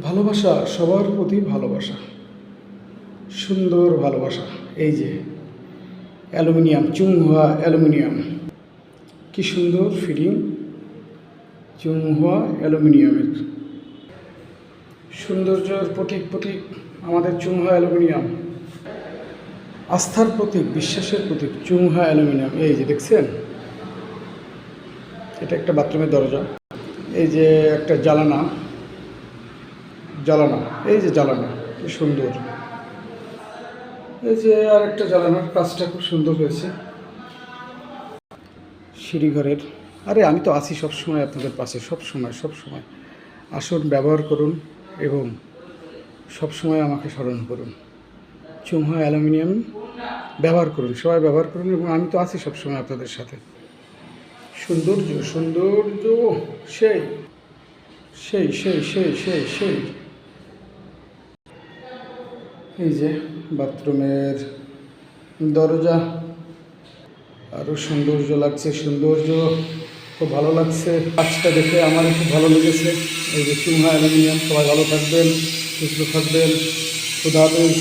ভালোবাসা, সবার প্রতি ভালোবাসা, সুন্দর ভালোবাসা। এই যে অ্যালুমিনিয়াম, চুংহুয়া অ্যালুমিনিয়াম, কি সুন্দর ফিটিং। চুংহুয়া অ্যালুমিনিয়ামের সৌন্দর্যের প্রতীক আমাদের চুংহুয়া অ্যালুমিনিয়াম। আস্থার প্রতীক, বিশ্বাসের প্রতীক চুংহুয়া অ্যালুমিনিয়াম। এই যে দেখছেন, এটা একটা বাথরুমের দরজা। এই যে একটা জ্বালানা, এই যে জ্বালানা, কি সুন্দর। এই যে আর একটা জ্বালানার কাজটা খুব সুন্দর হয়েছে সিঁড়িঘরের। আরে আমি তো আছি সবসময় আপনাদের পাশে, সবসময় আসুন, ব্যবহার করুন এবং সবসময় আমাকে স্মরণ করুন। চুংহুয়া অ্যালুমিনিয়াম ব্যবহার করুন, সবাই ব্যবহার করুন এবং আমি তো আছি সবসময় আপনাদের সাথে। সৌন্দর্য সেই সেই সেই সেই সেই সেই এই যে বাথরুমের দরজা, আরও সৌন্দর্য খুব ভালো লাগছে। কাজটা দেখে আমার খুব ভালো লেগেছে। এই যে চুংহুয়া অ্যালুমিনিয়াম। সবাই ভালো থাকবেন, সুস্থ থাকবেন। খুদা হাফেজ।